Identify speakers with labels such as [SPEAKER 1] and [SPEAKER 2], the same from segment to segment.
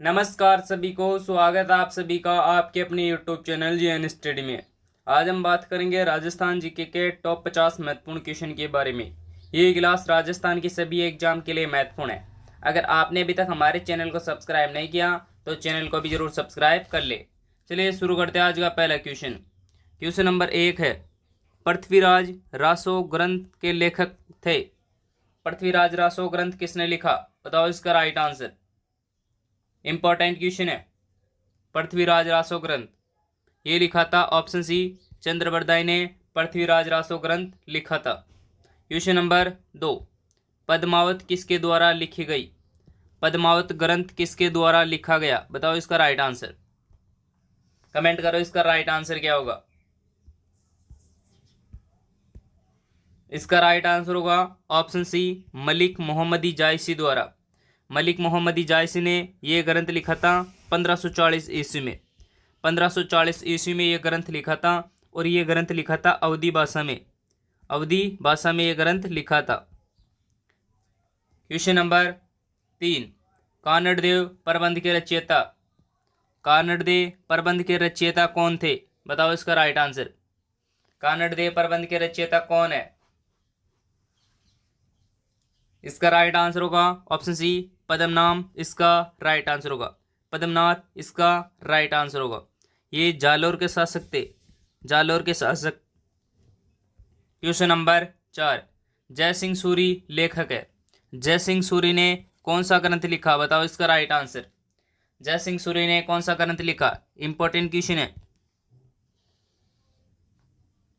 [SPEAKER 1] नमस्कार सभी को, स्वागत है आप सभी का आपके अपने यूट्यूब चैनल जीएन स्टडी में। आज हम बात करेंगे राजस्थान जीके के टॉप 50 महत्वपूर्ण क्वेश्चन के बारे में। ये क्लास राजस्थान की सभी एग्जाम के लिए महत्वपूर्ण है। अगर आपने अभी तक हमारे चैनल को सब्सक्राइब नहीं किया तो चैनल को भी जरूर सब्सक्राइब कर ले। चलिए शुरू करते हैं आज का पहला क्वेश्चन। क्वेश्चन नंबर 1 है, पृथ्वीराज रासो ग्रंथ के लेखक थे। पृथ्वीराज रासो ग्रंथ किसने लिखा? बताओ इसका राइट आंसर। इंपॉर्टेंट क्वेश्चन है। पृथ्वीराज रासो ग्रंथ ये लिखा था ऑप्शन सी चंद्रबरदाई ने पृथ्वीराज रासो ग्रंथ लिखा था। क्वेश्चन नंबर 2, पद्मावत किसके द्वारा लिखी गई? पद्मावत ग्रंथ किसके द्वारा लिखा गया? बताओ इसका राइट आंसर। कमेंट करो इसका राइट आंसर क्या होगा। इसका राइट आंसर होगा ऑप्शन सी मलिक मोहम्मदी जायसी द्वारा। मलिक मोहम्मदी जायसी ने यह ग्रंथ लिखा था 1540 ईस्वी में। 1540 ईस्वी में यह ग्रंथ लिखा था और यह ग्रंथ लिखा था अवधी भाषा में। अवधी भाषा में यह ग्रंथ लिखा था। क्वेश्चन नंबर 3, कानड़देव प्रबंध के रचयिता। कानड़देव प्रबंध के रचयिता कौन थे? बताओ इसका राइट आंसर। कानड़देव प्रबंध के रचयिता कौन है? इसका राइट आंसर होगा ऑप्शन सी पद्मनाभ। इसका राइट आंसर होगा पद्मनाथ। इसका राइट आंसर होगा। ये जालोर के शासक थे। जालोर के शासक। क्वेश्चन नंबर 4, जय सिंह सूरी लेखक है। जय सिंह सूरी ने कौन सा ग्रंथ लिखा? बताओ इसका राइट आंसर। जय सिंह सूरी ने कौन सा ग्रंथ लिखा? इंपॉर्टेंट क्वेश्चन है।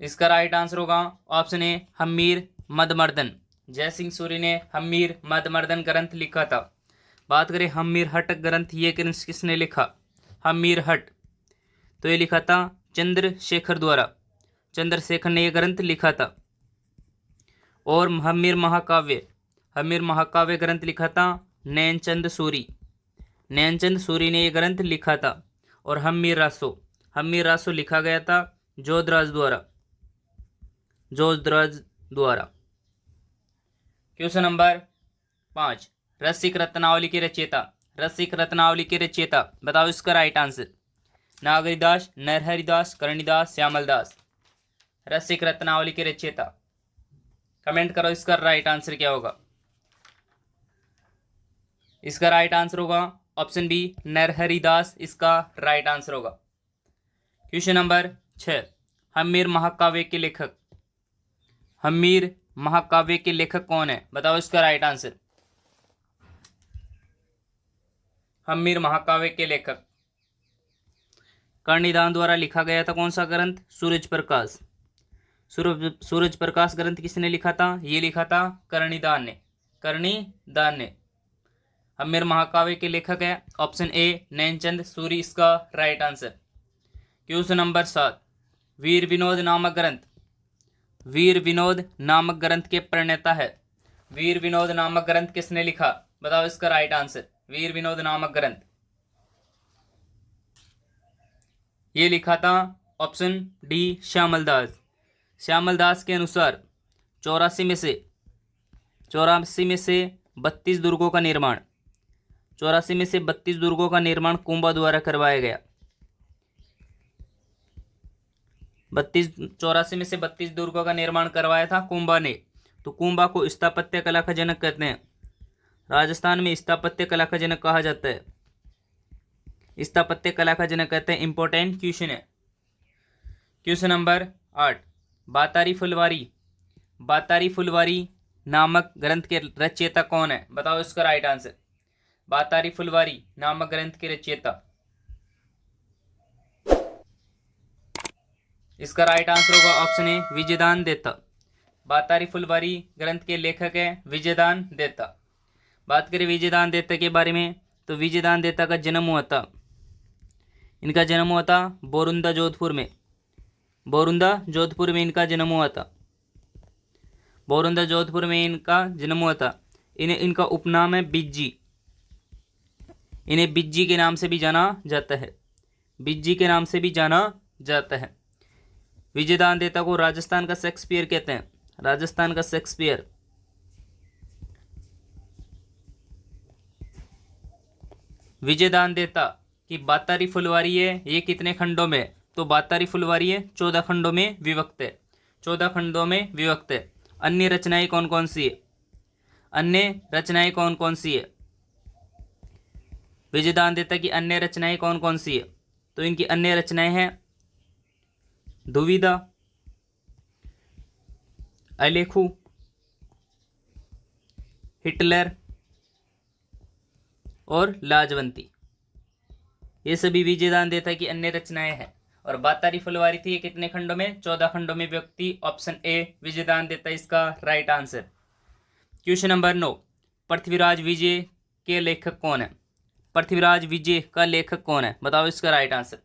[SPEAKER 1] इसका राइट आंसर होगा ऑप्शन ए हम्मीर मदमर्दन। जय सिंह सूरी ने हम्मीर मदमर्दन ग्रंथ लिखा था। बात करें हम्मीर हट ग्रंथ, ये ग्रंथ किसने लिखा? हम्मीर हट तो ये लिखा था चंद्रशेखर द्वारा। चंद्रशेखर ने यह ग्रंथ लिखा था। और हम्मीर महाकाव्य ग्रंथ लिखा था नैनचंद सूरी। नैनचंद सूरी ने यह ग्रंथ लिखा था। और हम्मीर रासो लिखा गया था जोधराज द्वारा। क्वेश्चन नंबर 5, रसिक रत्नावली के रचयिता। रसिक रत्नावली के रचयिता बताओ इसका राइट आंसर। नागरिदास, नरहरिदास, करणीदास, श्यामलदास। रसिक रत्नावली के रचयिता। कमेंट करो इसका राइट आंसर क्या होगा। इसका राइट आंसर होगा ऑप्शन बी नरहरिदास। इसका राइट आंसर होगा। क्वेश्चन नंबर 6, हम्मीर महाकाव्य के लेखक। हम्मीर महाकाव्य के लेखक कौन है? बताओ इसका राइट आंसर। हम्मीर महाकाव्य के लेखक कर्णिदान द्वारा लिखा गया था कौन सा ग्रंथ? सूरज प्रकाश। सूरज प्रकाश ग्रंथ किसने लिखा था? ये लिखा था कर्णिदान ने। हम्मीर महाकाव्य के लेखक है ऑप्शन ए नैनचंद सूरी। इसका राइट आंसर। क्वेश्चन नंबर 7, वीर विनोद नामक ग्रंथ के प्रणेता है। वीर विनोद नामक ग्रंथ किसने लिखा? बताओ इसका राइट आंसर। वीर विनोद नामक ग्रंथ ये लिखा था ऑप्शन डी श्यामलदास। श्यामलदास के अनुसार 84 में से 32 दुर्गों का निर्माण 32 दुर्गों का निर्माण कुंभा द्वारा करवाया गया। 84 में से 32 दुर्गों का निर्माण करवाया था कुंभा ने। तो कुंभा को स्थापत्य कला का जनक कहते हैं। राजस्थान में स्थापत्य कला का जनक कहा जाता है। स्थापत्य कला का जनक कहते हैं। इंपॉर्टेंट क्वेश्चन है। क्वेश्चन नंबर 8, बातारी फुलवारी नामक ग्रंथ के रचयिता कौन है? बताओ इसका राइट आंसर। बातारी फुलवारी नामक ग्रंथ के रचयिता। इसका राइट आंसर होगा ऑप्शन ए विजयदान देता। बातारी फुलवारी ग्रंथ के लेखक है विजयदान देता। बात करें विजयदान देता के बारे में तो विजयदान देता का जन्म हुआ था। इनका जन्म हुआ था बोरुंदा जोधपुर में इनका जन्म हुआ था। बोरुंदा जोधपुर में इनका जन्म हुआ था। इनका उपनाम है बिज्जी। इन्हें बिज्जी के नाम से भी जाना जाता है। विजयदान देता को राजस्थान का शेक्सपियर कहते हैं। राजस्थान का शेक्सपियर। विजयदान देता कि बातारी फुलवारी है ये कितने खंडों में है? तो बातारी फुलवारी है 14 खंडों में विभक्त है, 14 खंडों में विभक्त है। अन्य रचनाएं कौन कौन सी है? अन्य रचनाएं कौन कौन सी है? विजयदान देता की अन्य रचनाएं कौन कौन सी है? तो इनकी अन्य रचनाएं हैं दुविधा, अलेखु, हिटलर और लाजवंती। ये सभी विजयदान देता की अन्य रचनाएं हैं। और बातारी फुलवारी थी ये कितने खंडों में? 14 खंडों में व्यक्ति। ऑप्शन ए विजयदान देता इसका right answer. Question number 9, Prithviraj Vijay के लेखक कौन है? पृथ्वीराज विजय का लेखक कौन है? बताओ इसका राइट आंसर।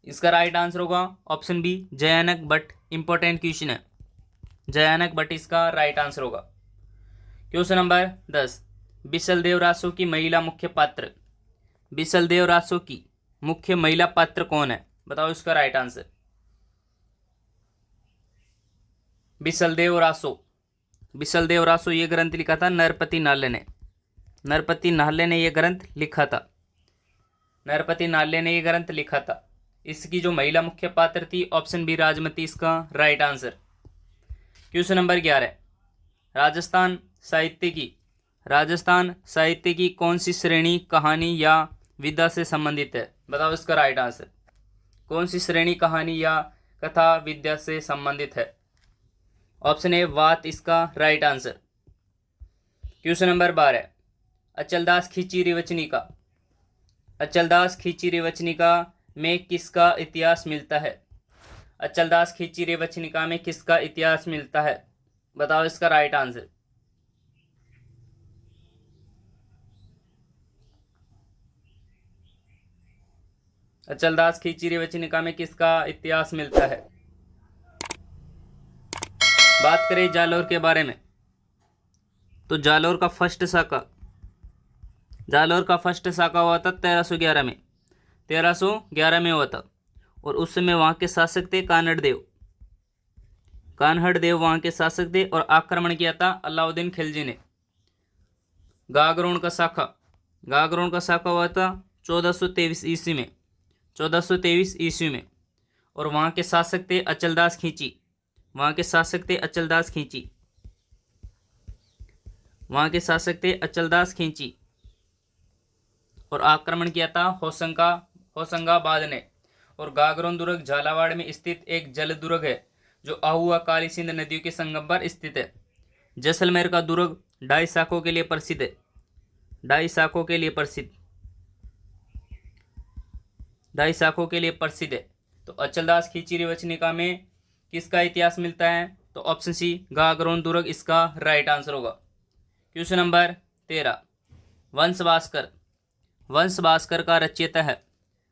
[SPEAKER 1] इसका राइट आंसर होगा option B Jayanak Bhatt. Important question है, जयानक भट्ट इसका राइट आंसर होगा। क्वेश्चन नंबर 10, बिसलदेव रासो की महिला मुख्य पात्र। बिसलदेव रासो की मुख्य महिला पात्र कौन है? बताओ इसका राइट आंसर। बिसलदेव रासो, बिसलदेव रासो ये ग्रंथ लिखा था नरपति नाले ने। नरपति नाले ने ये ग्रंथ लिखा था। नरपति नाले ने ये ग्रंथ लिखा था। इसकी जो महिला मुख्य पात्र थी ऑप्शन बी राजमती इसका right answer. Question number 11, Rajasthan साहित्य की कौन सी श्रेणी कहानी या विधा से संबंधित है? बताओ इसका राइट आंसर। कौन सी श्रेणी कहानी या कथा विद्या से संबंधित है? ऑप्शन ए वात इसका right answer. Question number 12, Achaldas खींची रिवचनिका। अचलदास खींची रिवचनिका में किसका इतिहास मिलता है? अचलदास खींची रिवचनिका में किसका इतिहास मिलता है? बताओ इसका राइट आंसर। अचलदास खींची रिवचनिका में किसका इतिहास मिलता है? बात करें जालोर के बारे में तो जालोर का फर्स्ट साका हुआ था 1311 में। 1311 में हुआ था और उस समय वहाँ के शासक थे कान्हड़ देव वहाँ के शासक थे और आक्रमण किया था अलाउद्दीन खिलजी ने। गागरोन का साका हुआ था 1423 ईस्वी में। 1423 ईस्वी में और वहाँ के शासक थे अचलदास खींची। वहाँ के शासक थे अचलदास खींची और आक्रमण किया था होशंगाबाद ने। और गागरोन दुर्ग झालावाड़ में स्थित एक जल दुर्ग है जो आहुआ काली सिंध नदियों के संगम पर स्थित है। जैसलमेर का दुर्ग ढाई शाखों के लिए प्रसिद्ध है। ढाई शाखों के लिए प्रसिद्ध है। तो अचलदास खींची रिवचनिका में किसका इतिहास मिलता है? तो ऑप्शन सी गागरोन दुर्ग इसका राइट आंसर होगा। क्वेश्चन नंबर 13, वंशभास्कर का रचयिता है।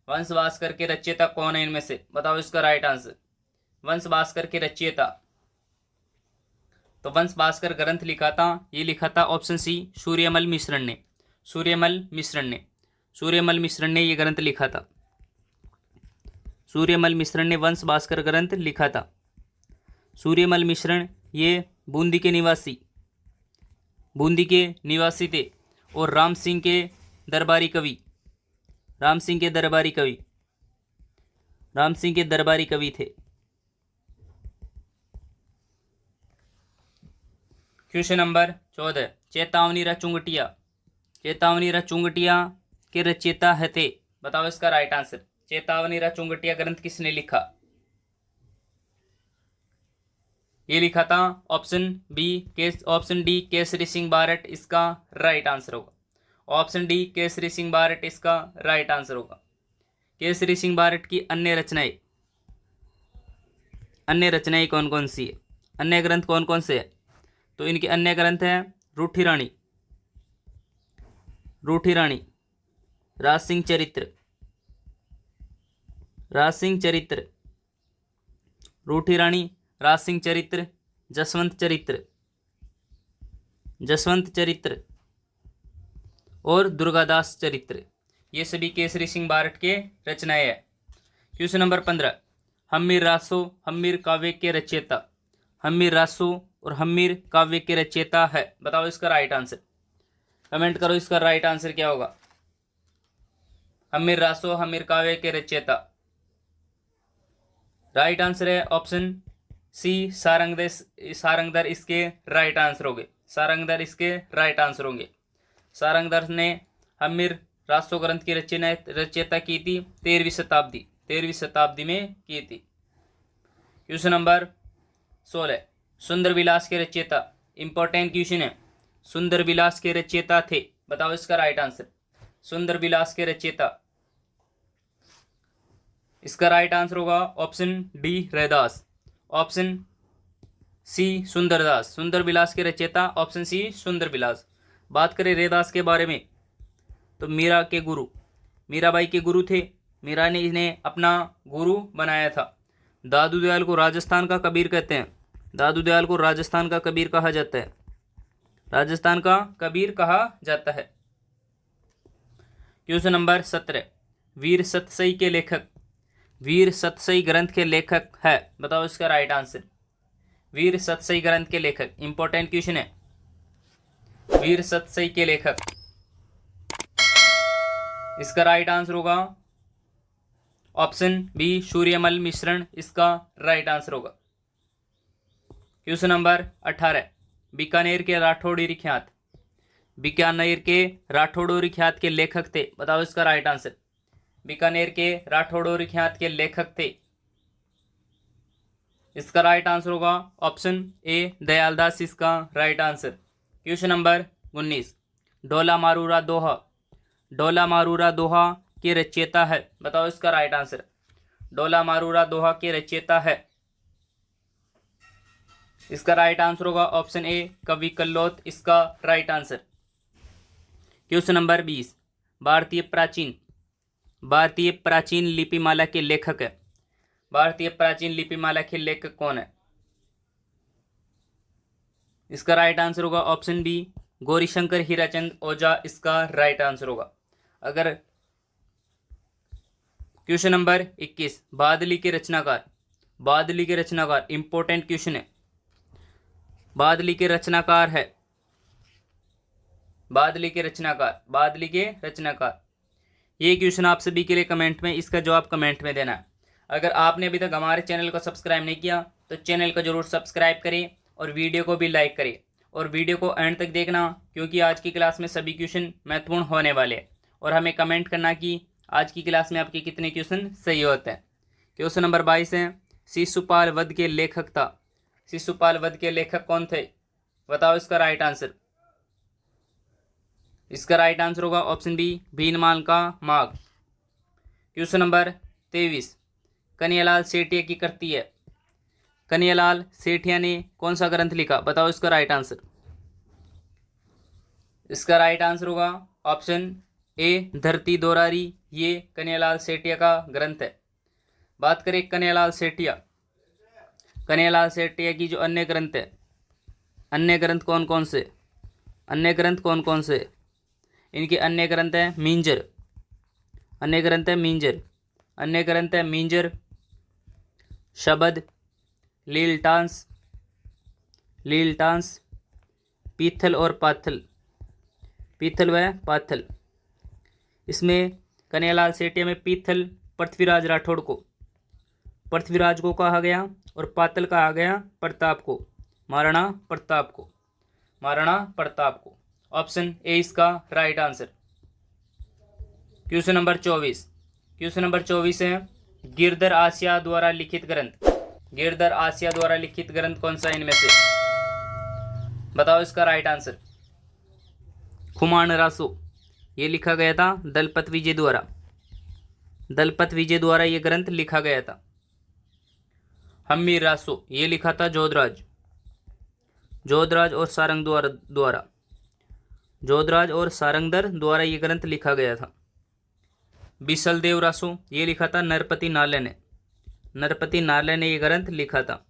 [SPEAKER 1] वंशभास्कर के रचयिता कौन है इनमें से? बताओ इसका राइट आंसर। वंशभास्कर के रचयिता, तो वंशभास्कर ग्रंथ लिखा था ऑप्शन सी सूर्यमल मिश्रण ने ये ग्रंथ लिखा था। सूर्यमल मिश्रण ने वंशभास्कर ग्रंथ लिखा था। सूर्यमल मिश्रण ये बूंदी के निवासी थे और राम सिंह के दरबारी कवि थे। क्वेश्चन नंबर 14, चेतावनी चुंगटिया के रचयिता है थे। बताओ इसका राइट आंसर। चेतावनी चुंगटिया ग्रंथ किसने लिखा? ये लिखा था ऑप्शन डी केसरी सिंह बारट इसका राइट आंसर होगा। ऑप्शन डी केसरी सिंह बारट इसका राइट आंसर होगा। केसरी सिंह बारट की अन्य रचनाएं कौन कौन सी है? अन्य ग्रंथ कौन कौन से है? तो इनके अन्य ग्रंथ हैं रूठी रानी, राज सिंह चरित्र, रूठी रानी, राज सिंह चरित्र, जसवंत चरित्र और दुर्गादास चरित्र। ये सभी केसरी सिंह बारट के रचनाएं हैं। क्वेश्चन नंबर 15, हम्मीर काव्य के रचयिता। हम्मीर रासो और हम्मीर काव्य के रचयिता है। बताओ इसका राइट आंसर। कमेंट करो इसका राइट आंसर क्या होगा। हमीर रासो हमीर काव्य के रचयिता। राइट आंसर है ऑप्शन सी सारंगधर इसके राइट आंसर होंगे। सारंगधर इसके राइट आंसर होंगे। सारंगधर ने हमीर रासो ग्रंथ की रचयिता की थी 13वीं शताब्दी में की थी। क्वेश्चन नंबर 16, सुंदर विलास के रचयिता। इंपॉर्टेंट क्वेश्चन है। सुंदर विलास के रचयिता थे, बताओ इसका राइट आंसर। सुंदर विलास के रचयिता, इसका राइट आंसर होगा option D Raidas. Option C Sundardas. Sundar Vilas के रचयिता ऑप्शन सी सुंदर विलास। बात करें रैदास के बारे में तो मीरा के गुरु, मीराबाई के गुरु थे। मीरा ने इन्हें अपना गुरु बनाया था। दादू दयाल को राजस्थान का कबीर कहते हैं। दादू दयाल को राजस्थान का कबीर कहा जाता है। राजस्थान का कबीर कहा जाता है। क्वेश्चन नंबर 17, वीर सतसई के लेखक। वीर सतसई ग्रंथ के लेखक है, बताओ इसका राइट आंसर। वीर सतसई ग्रंथ के लेखक, इंपॉर्टेंट क्वेश्चन है। वीर सतसई के लेखक, इसका राइट आंसर होगा ऑप्शन बी सूर्यमल मिश्रण, इसका राइट आंसर होगा। क्वेश्चन नंबर 18, बीकानेर के राठौड़ी ख्यात। बीकानेर के राठौड़ी ख्यात के लेखक थे, बताओ इसका राइट आंसर। बीकानेर के राठौड़ी ख्यात के लेखक थे, इसका राइट आंसर होगा ऑप्शन ए दयालदास, इसका राइट आंसर। क्वेश्चन नंबर 19, डोला मारूरा दोहा। डोला मारूरा दोहा के रचयिता है, बताओ इसका राइट आंसर। डोला मारूरा दोहा के रचयिता है, इसका राइट आंसर होगा ऑप्शन ए कवि कल्लोत, इसका राइट आंसर। क्वेश्चन नंबर 20, भारतीय प्राचीन लिपिमाला के लेखक है। भारतीय प्राचीन लिपिमाला के लेखक कौन है? इसका राइट आंसर होगा ऑप्शन बी गौरीशंकर हीराचंद ओझा, इसका राइट आंसर होगा। अगर क्वेश्चन नंबर 21, बादली के रचनाकार। बादली के रचनाकार, इंपॉर्टेंट क्वेश्चन है। बादली के रचनाकार है, बादली के रचनाकार, बादली के रचनाकार। ये क्वेश्चन आप सभी के लिए कमेंट में, इसका जवाब कमेंट में देना है। अगर आपने अभी तक हमारे चैनल को सब्सक्राइब नहीं किया तो चैनल को जरूर सब्सक्राइब करें और वीडियो को भी लाइक करें और वीडियो को एंड तक देखना, क्योंकि आज की क्लास में सभी क्वेश्चन महत्वपूर्ण होने वाले हैं। और हमें कमेंट करना कि आज की क्लास में आपके कितने क्वेश्चन सही होते हैं। क्वेश्चन नंबर 22 है, शिशुपाल वध के लेखक था। शिशुपाल वध के लेखक कौन थे, बताओ इसका राइट आंसर। इसका राइट आंसर होगा ऑप्शन बी भीनमाल का माघ। क्वेश्चन नंबर 23, कन्हैयालाल सेठिया की कृति है। कन्हैयालाल सेठिया ने कौन सा ग्रंथ लिखा, बताओ इसका राइट आंसर। इसका राइट आंसर होगा ऑप्शन ए धरती दोरारी, ये कन्हैयालाल सेठिया का ग्रंथ है। बात करें कन्हैयालाल सेठिया, कन्हैयालाल सेठिया की जो अन्य ग्रंथ है, अन्य ग्रंथ कौन कौन से, अन्य ग्रंथ कौन कौन से? इनके अन्य ग्रंथ है मींजर, अन्य ग्रंथ है मींजर, अन्य ग्रंथ है मींजर, शबद, लीलटांस, लीलटांस, पीथल और पाथल, पीथल व पाथल। इसमें कन्हैयालाल सेठिया में पीथल पृथ्वीराज राठौड़ को, पृथ्वीराज को कहा गया और पातल कहा गया प्रताप को, महाराणा प्रताप को, महाराणा प्रताप को। ऑप्शन ए इसका right answer. Question number 24, question number 24 है, गिरधर आसिया द्वारा लिखित ग्रंथ। गिरधर आसिया द्वारा लिखित ग्रंथ कौन सा इनमें से, बताओ इसका राइट आंसर। खुमान रासो, ये लिखा गया था दलपत विजय द्वारा, दलपत विजय द्वारा ये ग्रंथ लिखा गया था। हम्मीर रासो, ये लिखा था जोधराज, जोधराज और सारंग द्वारा, जोधराज और सारंगधर द्वारा ये ग्रंथ लिखा गया था। बिसल देव रासो, ये लिखा था नरपति नाले ने, नरपति नाले ने ये ग्रंथ लिखा था।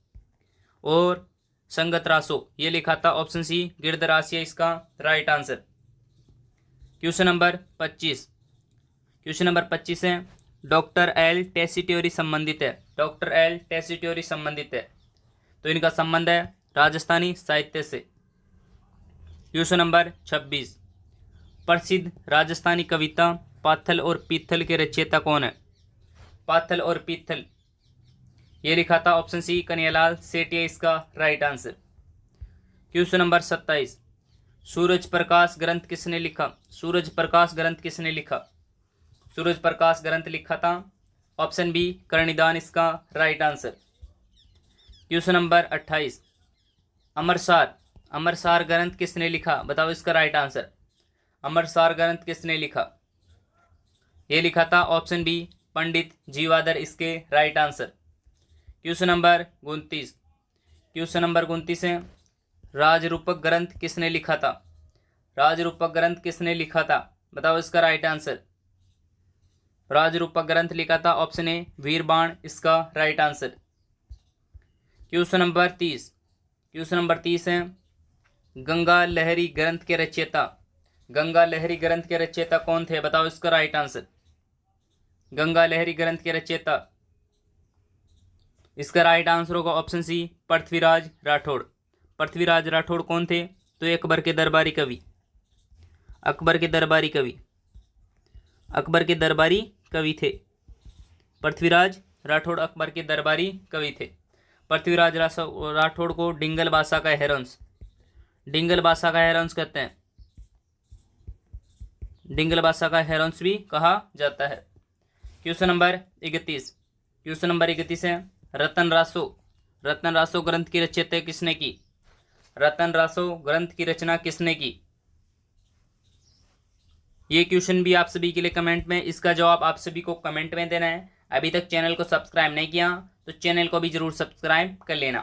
[SPEAKER 1] और संगत रासो, ये लिखा था ऑप्शन सी गिरधर आसिया, इसका right answer. Question number 25, question number 25 है, डॉक्टर एल टेसीट्योरी संबंधित है। डॉक्टर एल टेसीट्योरी संबंधित है, तो इनका संबंध है राजस्थानी साहित्य से। क्वेश्चन नंबर 26, प्रसिद्ध राजस्थानी कविता पाथल और पीथल के रचयिता कौन है? पाथल और पीथल, ये लिखा था ऑप्शन सी कन्हैयालाल सेठिया इसका right answer. Question number 27, Suraj Prakash ग्रंथ किसने लिखा? सूरज प्रकाश ग्रंथ किसने लिखा? सूरज प्रकाश ग्रंथ लिखा था ऑप्शन बी कर्णिदान इसका राइट आंसर। क्वेश्चन नंबर 28, अमरसार, अमरसार ग्रंथ किसने लिखा? बताओ इसका राइट आंसर। अमरसार ग्रंथ किसने लिखा? ये लिखा था ऑप्शन बी पंडित जीवादर इसके right answer. Question number 29, question number 29 है, राजरूपक ग्रंथ किसने लिखा था? राजरूपक ग्रंथ किसने लिखा था? बताओ इसका राइट आंसर। राजरूपक ग्रंथ लिखा था ऑप्शन ए वीरबाण इसका right answer. Question number 30, question number 30 है, गंगा लहरी ग्रंथ के रचयिता, गंगा लहरी ग्रंथ के रचयिता कौन थे? बताओ इसका राइट आंसर। गंगा लहरी ग्रंथ के रचयिता, इसका राइट आंसर होगा ऑप्शन सी पृथ्वीराज राठौड़। पृथ्वीराज राठौड़ कौन थे? तो ये अकबर के दरबारी कवि, अकबर के दरबारी कवि, अकबर के दरबारी कवि थे। पृथ्वीराज राठौड़ अकबर के दरबारी कवि थे। पृथ्वीराज राठौड़ को डिंगल भाषा का हेरंस, डिंगल भाषा का हेरंस कहते हैं, डिंगल भाषा का हेरंस भी कहा जाता है। क्वेश्चन नंबर 31, क्वेश्चन नंबर 31 है, रतन रासो, रतन रासो ग्रंथ की रचयिता किसने की? रतन रासो ग्रंथ की रचना किसने की? ये क्वेश्चन भी आप सभी के लिए कमेंट में, इसका जवाब आप सभी को कमेंट में देना है। अभी तक चैनल को सब्सक्राइब नहीं किया तो चैनल को भी जरूर सब्सक्राइब कर लेना।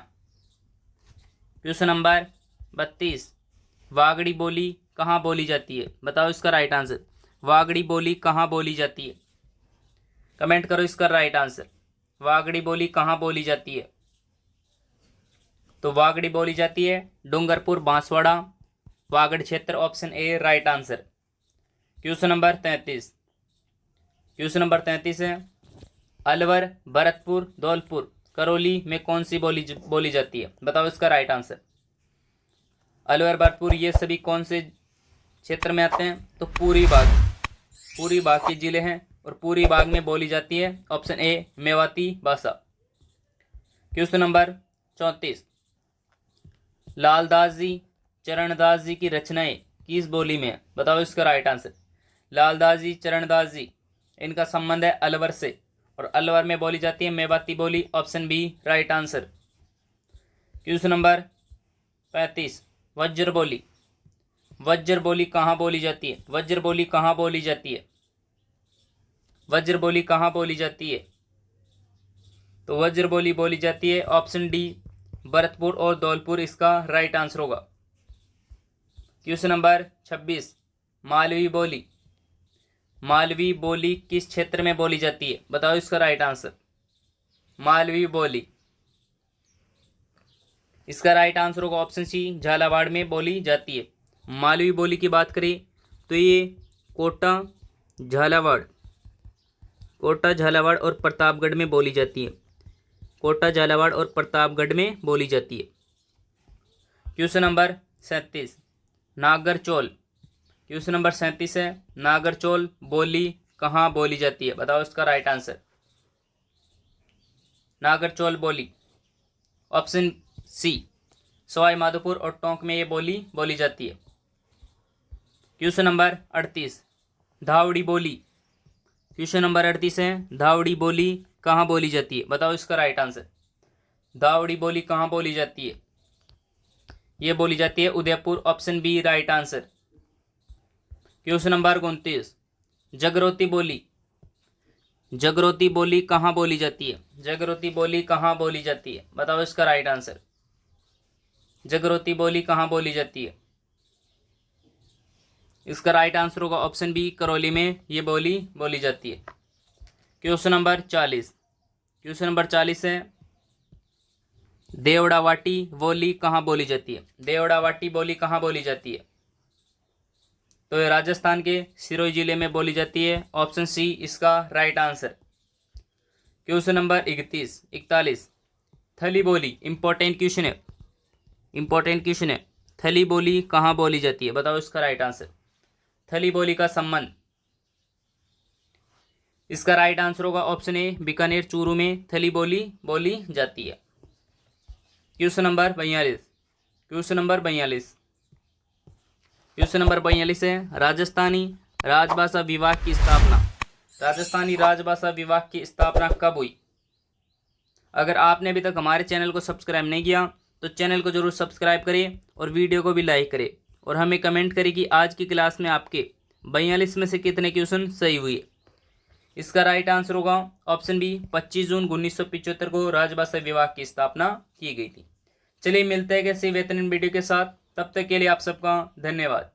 [SPEAKER 1] क्वेश्चन नंबर 32, वागड़ी बोली कहाँ बोली जाती है? बताओ इसका राइट आंसर। वागड़ी बोली कहाँ बोली जाती है? कमेंट करो इसका राइट आंसर। वागड़ी बोली कहाँ बोली जाती है? तो वागड़ी बोली जाती है डूंगरपुर बांसवाड़ा वागड़ क्षेत्र, option A right answer. Question number 33, question number 33 है, अलवर भरतपुर धौलपुर करौली में कौन सी बोली जाती है? बताओ इसका राइट आंसर। अलवर भरतपुर ये सभी कौन से क्षेत्र में आते हैं? तो पूरी बाग, पूरी बाग के जिले हैं और पूरी बाग में बोली जाती है ऑप्शन ए मेवाती भाषा। क्वेश्चन नंबर 34, लालदास जी चरणदास जी की रचनाएं किस बोली में है? बताओ इसका राइट आंसर। लालदास जी चरणदास जी इनका संबंध है अलवर से और अलवर में बोली जाती है मेवाती बोली, option B right answer. Question number 35, वज्र बोली, वज्र बोली कहाँ बोली जाती है? वज्र बोली कहाँ बोली जाती है? वज्र बोली कहाँ बोली जाती है? तो वज्र बोली बोली जाती है ऑप्शन डी भरतपुर और धौलपुर इसका राइट आंसर होगा। क्वेश्चन नंबर 26, मालवी बोली, मालवी बोली किस क्षेत्र में बोली जाती है? बताओ इसका राइट आंसर। मालवी बोली, इसका राइट आंसर होगा ऑप्शन सी झालावाड़ में बोली जाती है। मालवी बोली की बात करें तो ये कोटा झालावाड़, कोटा झालावाड़ और प्रतापगढ़ में बोली जाती है। कोटा झालावाड़ और प्रतापगढ़ में बोली जाती है। क्वेश्चन नंबर 37, नागरचौल, क्वेश्चन नंबर 37 है, नागरचौल बोली कहाँ बोली जाती है? बताओ इसका राइट आंसर। नागरचौल बोली, ऑप्शन सी सवाई माधोपुर और टोंक में ये बोली जाती है। क्वेश्चन नंबर 38, धावड़ी बोली, क्वेश्चन नंबर 38 है, धावड़ी बोली कहाँ बोली जाती है? बताओ इसका राइट आंसर। धावड़ी बोली कहाँ बोली जाती है? ये बोली जाती है Udaipur, option B right answer. Question number 29, Jagroti बोली, जगरोती बोली कहाँ बोली जाती है? जगरोती बोली कहाँ बोली जाती है? बताओ इसका राइट आंसर। जगरोती बोली कहाँ बोली जाती है? इसका राइट आंसर होगा ऑप्शन बी करौली में ये बोली जाती है। क्वेश्चन नंबर 40, क्वेश्चन नंबर 40 है, देवड़ावाटी बोली कहाँ बोली जाती है? देवड़ावाटी बोली कहाँ बोली जाती है? तो ये राजस्थान के सिरोही जिले में बोली जाती है, ऑप्शन सी इसका राइट आंसर। क्वेश्चन नंबर 41 थली बोली, इंपॉर्टेंट क्वेश्चन है, इंपॉर्टेंट क्वेश्चन है, थली बोली कहाँ बोली जाती है? बताओ इसका राइट आंसर। थली बोली का संबंध इसका राइट आंसर होगा ऑप्शन ए, बीकानेर चूरू में थली बोली बोली जाती है। Question number 42। Question number 42। Question number 42 है, राजस्थानी राजभाषा विभाग की स्थापना, राजस्थानी राजभाषा विभाग की स्थापना कब हुई? अगर आपने अभी तक हमारे चैनल को सब्सक्राइब नहीं किया तो चैनल को जरूर सब्सक्राइब करें और वीडियो को भी लाइक करें और हमें कमेंट करें कि आज की क्लास में आपके 42 में से कितने क्वेश्चन सही हुए। इसका राइट आंसर होगा ऑप्शन बी, 25 जून 1975 को राजभाषा विभाग की स्थापना की गई थी। चलिए मिलते हैं किसी बेहतरीन वीडियो के साथ, तब तक के लिए आप सबका धन्यवाद।